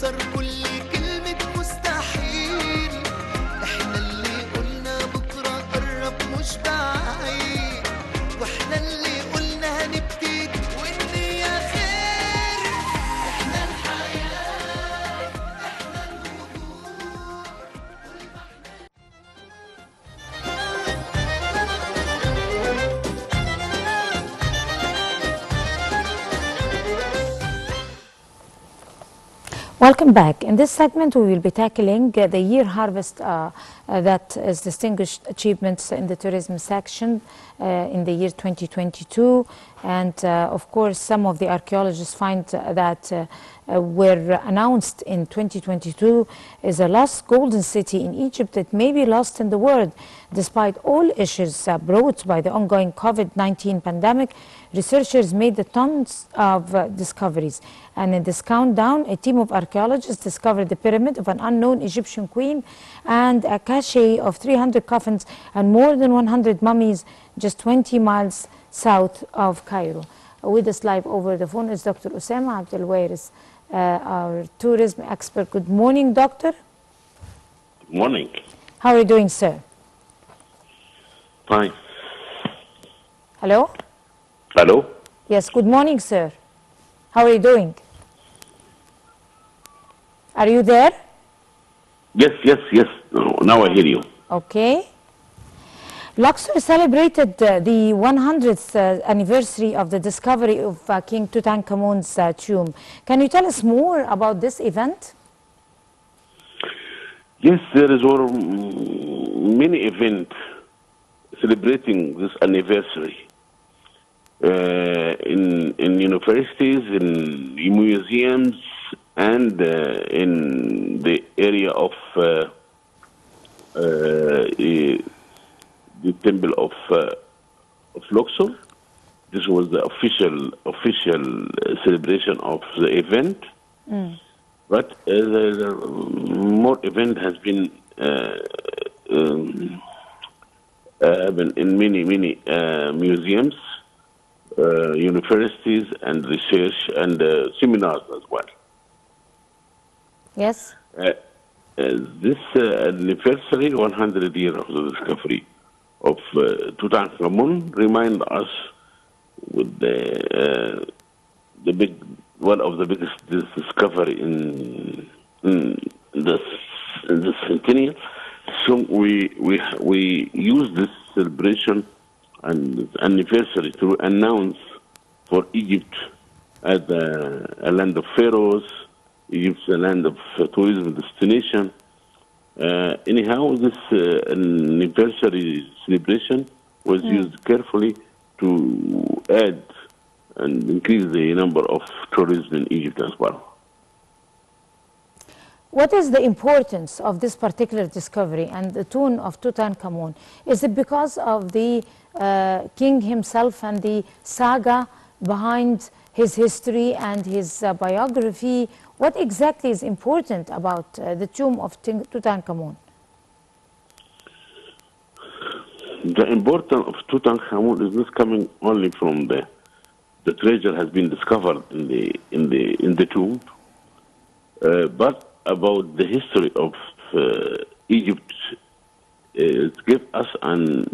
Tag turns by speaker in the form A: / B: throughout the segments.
A: نكسر كل كلمة مستحيل. احنا اللي قلنا بكرة قرب مش بعيد، واحنا اللي قلنا هنبتدي والنية خير. احنا الحياة، احنا الوجود.
B: Welcome back. In this segment, we will be tackling the year harvest that is distinguished achievements in the tourism section in the year 2022. And of course, some of the archaeologists find that were announced in 2022 is a lost golden city in Egypt that may be lost in the world. Despite all issues brought by the ongoing COVID-19 pandemic, researchers made the tons of discoveries. And in this countdown, a team of archaeologists discovered the pyramid of an unknown Egyptian queen and a cache of 300 coffins and more than 100 mummies just 20 miles south of Cairo. With us live over the phone is Dr. Osama Abdel, Wareth, our tourism expert. Good morning, doctor.
C: Good morning.
B: How are you doing, sir?
C: Fine.
B: Hello?
C: Hello?
B: Yes, good morning, sir. How are you doing? Are you there?
C: Yes. Now I hear you.
B: Okay. Luxor celebrated the 100th anniversary of the discovery of King Tutankhamun's tomb. Can you tell us more about this event?
C: Yes, there is many events celebrating this anniversary in universities, in museums, and in the area of the temple of Luxor. This was the official celebration of the event. But more event has been in many museums, universities, and research and seminars as well.
B: Yes.
C: This anniversary, 100 years of the discovery of Tutankhamun, remind us with the one of the biggest discovery in the centennial. So we use this celebration and anniversary to announce for Egypt as a land of pharaohs, Egypt's a land of tourism destination. Anyhow, this anniversary celebration was used carefully to add and increase the number of tourists in Egypt as well.
B: What is the importance of this particular discovery and the tomb of Tutankhamun? Is it because of the king himself and the saga behind his history and his biography? What exactly is important about the tomb of Tutankhamun?
C: The importance of Tutankhamun is not coming only from the treasure has been discovered in the tomb, but about the history of Egypt. It gives us an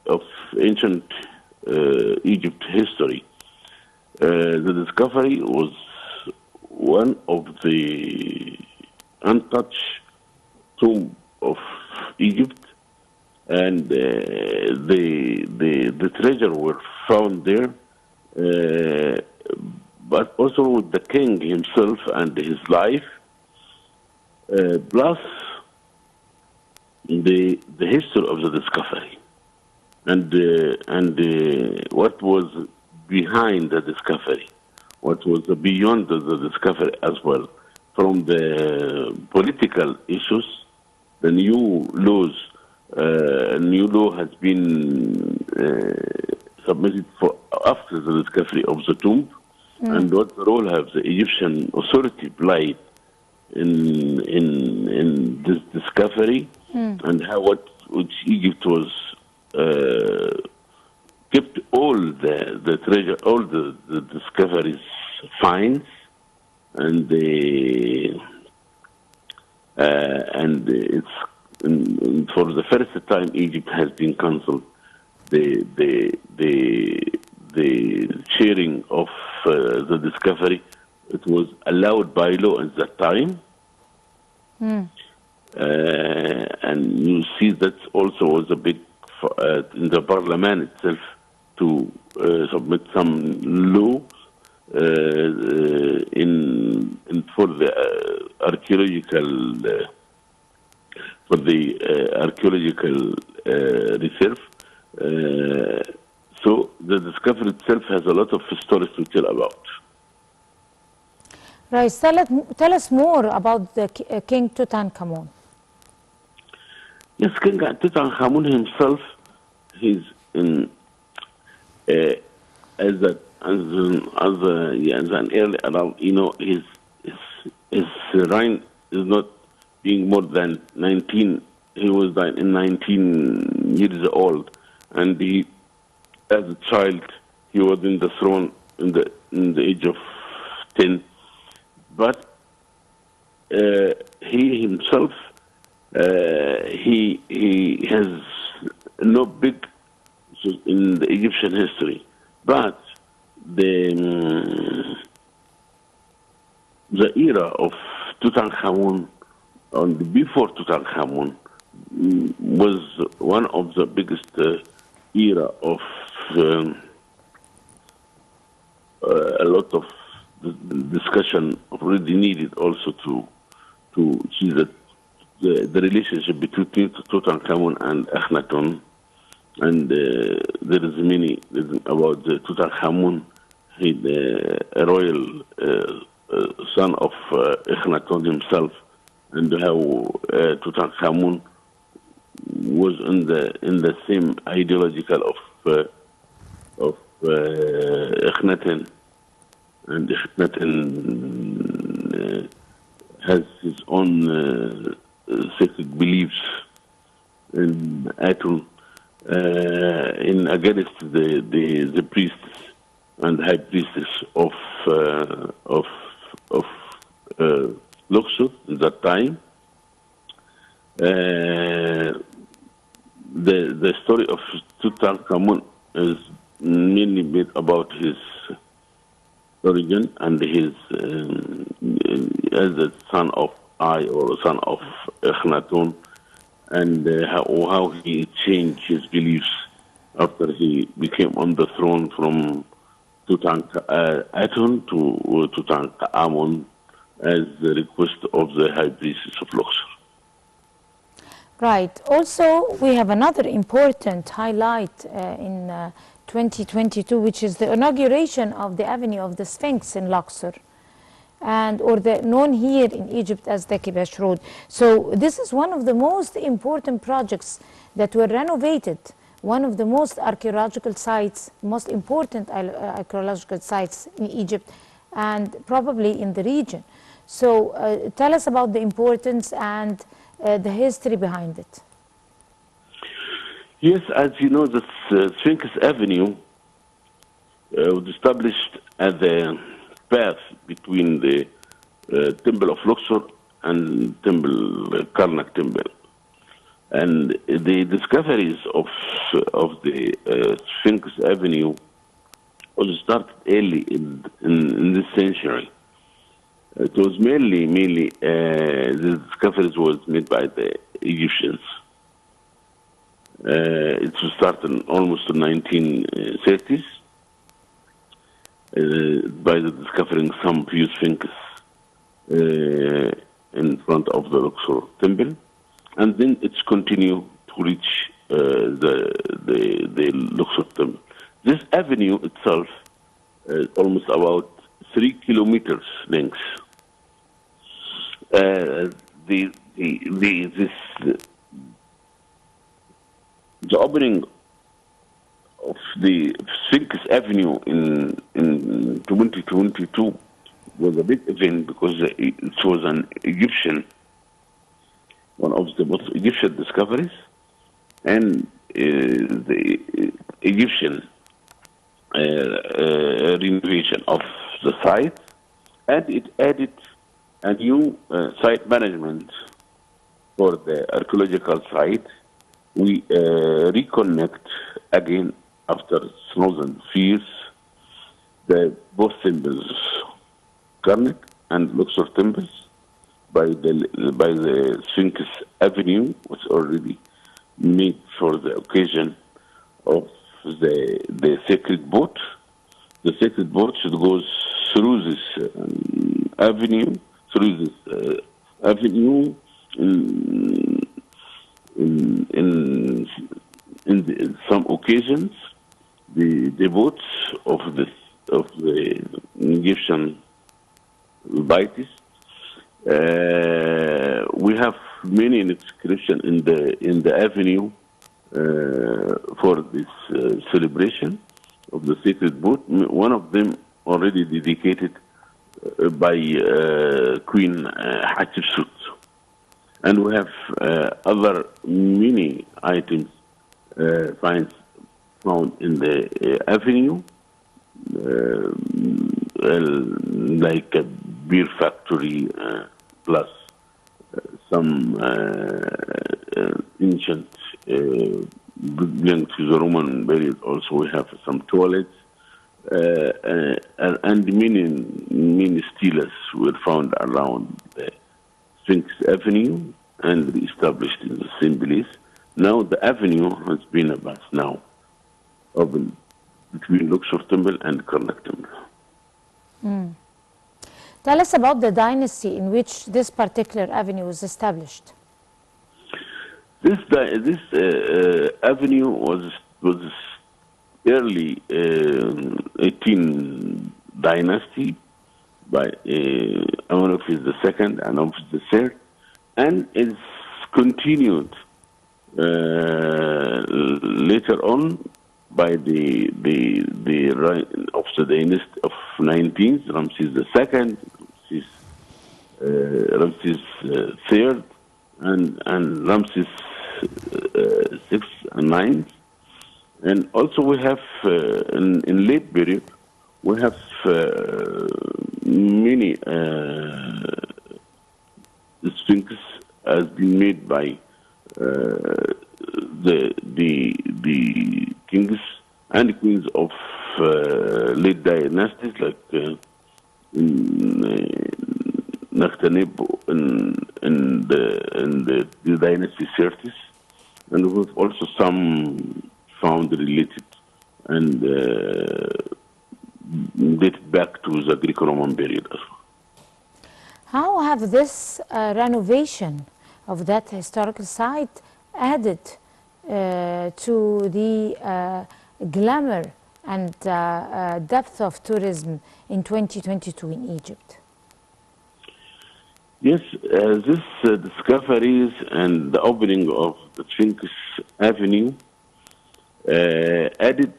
C: of ancient Egypt history. The discovery was one of the untouched tomb of Egypt, and the treasure were found there, but also with the king himself and his life, plus the history of the discovery, and what was behind the discovery, what was beyond the discovery as well, from the political issues, the new laws. A new law has been submitted for after the discovery of the tomb, and what role have the Egyptian authority played in this discovery, and how which Egypt was kept all the treasure, all the discoveries finds, and it's for the first time Egypt has been cancelled the sharing of the discovery. It was allowed by law at that time. And you see that also was a big in the parliament itself to submit some law in for the archaeological reserve. So the discovery itself has a lot of stories to tell about.
B: Right. Tell us more about the King Tutankhamun.
C: Yes, King Tutankhamun himself, he's in as an early adult. You know, his reign is not being more than 19. He was 19 years old, and he, as a child, he was in the throne in the age of 10. But he himself, he has no big in the Egyptian history. But the era of Tutankhamun, and before Tutankhamun, was one of the biggest era of a lot of discussion already needed also to see that the relationship between Tutankhamun and Akhenaten, and there is many about Tutankhamun, a royal son of Akhenaten himself, and how Tutankhamun was in the same ideological of Akhenaten. And Akhenaten has his own sacred beliefs in Aton, in against the priests and high priestess of Luxor at that time. The story of Tutankhamun is mainly made about his origin and his as a son of or son of Akhenaten, and how he changed his beliefs after he became on the throne from Aton to Tutankhamun as the request of the high priestess of Luxor.
B: Right. Also, we have another important highlight in 2022, which is the inauguration of the Avenue of the Sphinx in Luxor, or known here in Egypt as the Kibash Road. So this is one of the most important projects that were renovated, one of the most archaeological sites, most important archaeological sites in Egypt and probably in the region. So tell us about the importance and the history behind it.
C: Yes, as you know, the Sphinx Avenue was established as a path between the Temple of Luxor and Karnak Temple. And the discoveries of the Sphinx Avenue was started early in this century. It was mainly the discoveries was made by the Egyptians. It was started almost in 1930s by the discovering some few sphinxes in front of the Luxor temple, and then it's continued to reach the Luxor temple. This avenue itself is almost about 3 kilometers length. The opening of the Sphinx Avenue in 2022 was a big event because it was one of the most Egyptian discoveries, and the Egyptian renovation of the site, and it added a new site management for the archaeological site. We reconnect again after Northern Fears both temples, Karnak and Luxor temples, by the Sphinx Avenue, was already made for the occasion of the sacred boat. The sacred boat should go through this avenue, in some occasions, the boats of the Egyptian deities. We have many inscriptions in the avenue for this celebration of the sacred boat. One of them already dedicated by Queen Hatshepsut. And we have other many items found in the avenue, like a beer factory, plus some ancient belonging to the Roman period. Also, we have some toilets, and many steles were found around the Sphinx Avenue and reestablished in the same place. Now the avenue has been abandoned now, open between Luxor Temple and Karnak Temple.
B: Tell us about the dynasty in which this particular avenue was established.
C: This avenue was early 18 dynasty by Amenophis II and Amenophis III, and is continued later on by the reign of the dynasty of 19th, Ramses II, Ramses III, and Ramses VI and IX. And also we have, in late period, we have many sphinxes has been made by the kings and queens of late dynasties, like Nakhtanib in the dynasty 30s, and we have also some found related and dated back to the Greco-Roman period as well.
B: How have this renovation of that historical site added to the glamour and depth of tourism in 2022 in Egypt?
C: Yes, this discoveries and the opening of the Sphinx Avenue added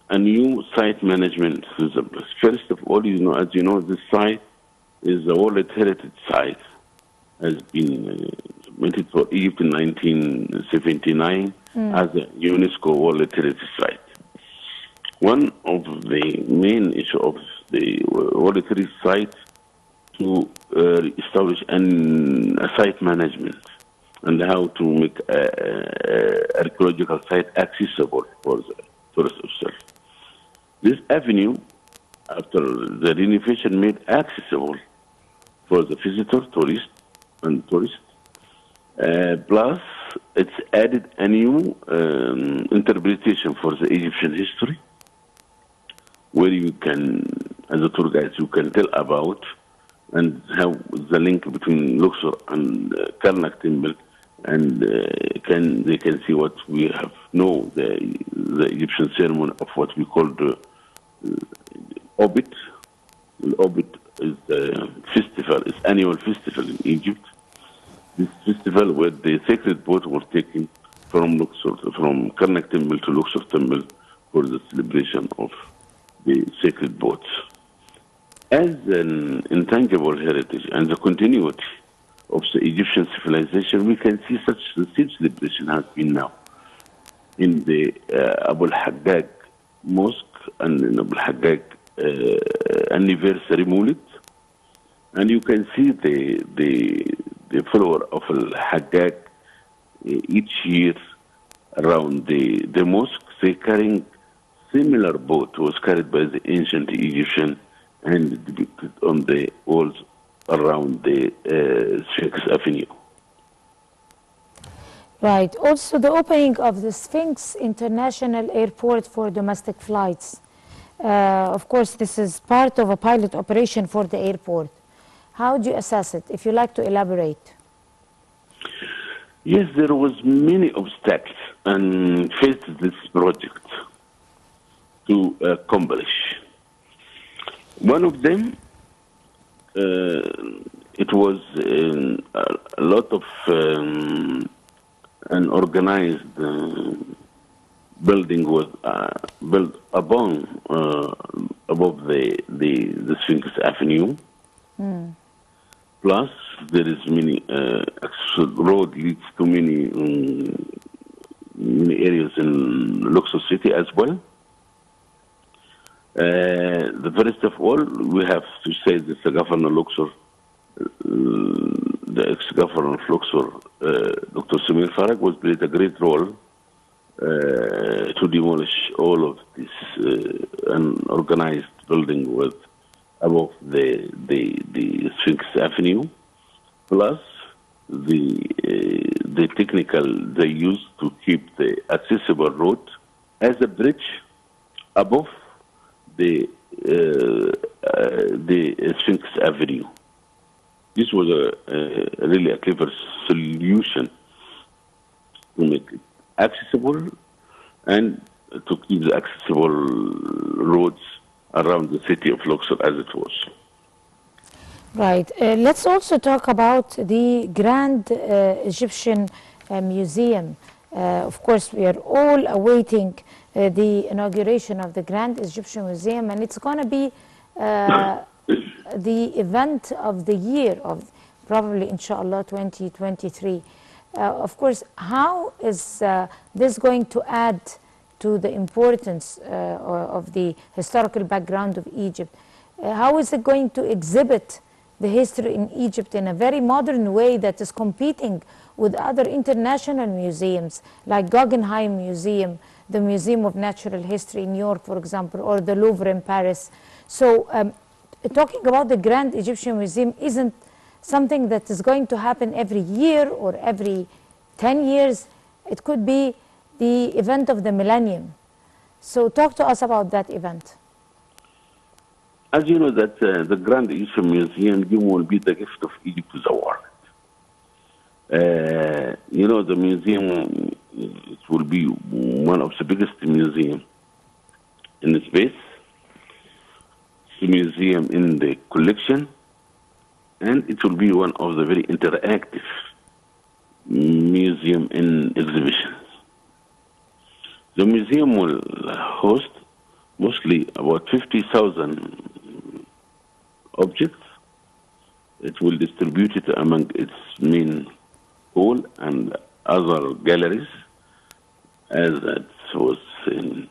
C: a new site management to the place. First of all, as you know, this site is a World Heritage Site, has been submitted for Egypt in 1979 as a UNESCO World Heritage Site. One of the main issues of the World Heritage Site to establish a site management and how to make archaeological site accessible for the tourist observer. This avenue, after the renovation, made accessible for the visitor, tourist, plus it's added a new interpretation for the Egyptian history, where you can, as a tour guide, you can tell about and how the link between Luxor and Karnak Temple, and they can see what we have the Egyptian ceremony of what we call the Obit. The Obit is a festival, it's annual festival in Egypt. This festival where the sacred boat was taken from Karnak Temple to Luxor Temple for the celebration of the sacred boats. As an intangible heritage and the continuity of the Egyptian civilization, we can see such the same celebration has been now in the Abu al-Haggag Mosque and in Abu al-Haggag anniversary Mulid, and you can see the follower of Al-Haggag each year around the mosque. They carrying similar boat was carried by the ancient Egyptian and depicted on the walls around the Sphinx Avenue.
B: Right. Also, the opening of the Sphinx International Airport for domestic flights. Of course, this is part of a pilot operation for the airport. How do you assess it, if you like to elaborate?
C: Yes, there was many obstacles and faced this project to accomplish. One of them, it was a lot of an organized building was built above the Sphinx Avenue. Plus, there is many road leads to many areas in Luxor City as well. The first of all, we have to say that the Governor Luxor, the ex-governor of Luxor, Dr. Samir Farag, was played a great role to demolish all of this unorganized building with above the Sphinx Avenue, plus the technical they used to keep the accessible road as a bridge above the Sphinx Avenue. This was really a clever solution to make it accessible and to keep the accessible roads around the city of Luxor as it was.
B: Right. Let's also talk about the Grand Egyptian Museum. Of course, we are all awaiting the inauguration of the Grand Egyptian Museum, and it's going to be the event of the year of probably, inshallah, 2023. Of course, how is this going to add to the importance of the historical background of Egypt? How is it going to exhibit the history in Egypt in a very modern way that is competing with other international museums like Guggenheim Museum, the Museum of Natural History in New York, for example, or the Louvre in Paris? So talking about the Grand Egyptian Museum isn't something that is going to happen every year or every 10 years. It could be the event of the millennium. So talk to us about that event.
C: As you know, that the Grand Egyptian Museum will be the gift of Egypt to the world. You know, the museum, it will be one of the biggest museums in the space, the museum in the collection, and it will be one of the very interactive museum in exhibitions. The museum will host mostly about 50,000 objects. It will distribute it among its main hall and other galleries, as it was in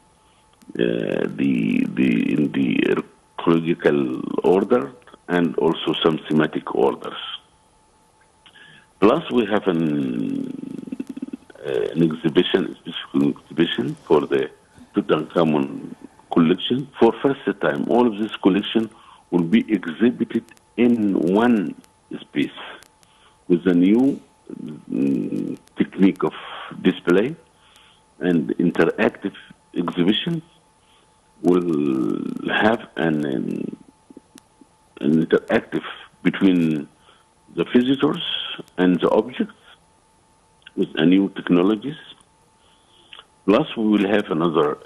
C: the chronological order and also some thematic orders. Plus, we have an exhibition, a specific exhibition for the Tutankhamun collection. For first time, all of this collection will be exhibited in one space with a new technique of display and interactive exhibition. Will have an interactive between the visitors and the objects with a new technologies. Plus, we will have another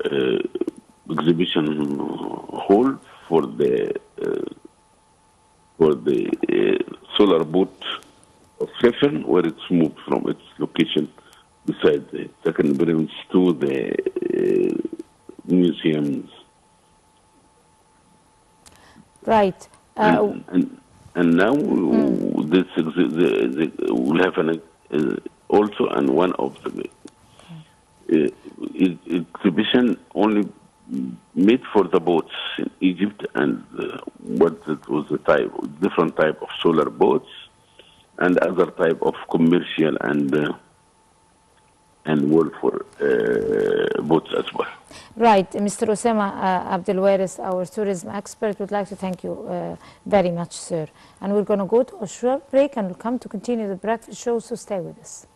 C: exhibition hall for the solar boat of Khefren, where it's moved from its location beside the second pyramids to the museums.
B: Right.
C: And now this we'll have an also and one of the exhibition only made for the boats in Egypt, and what it was the type, different type of solar boats, and other type of commercial and world for boats as well.
B: Right, Mr. Osama Abdel Wareth, our tourism expert, would like to thank you very much, sir. And we're going to go to a short break, and we'll come to continue the breakfast show, so stay with us.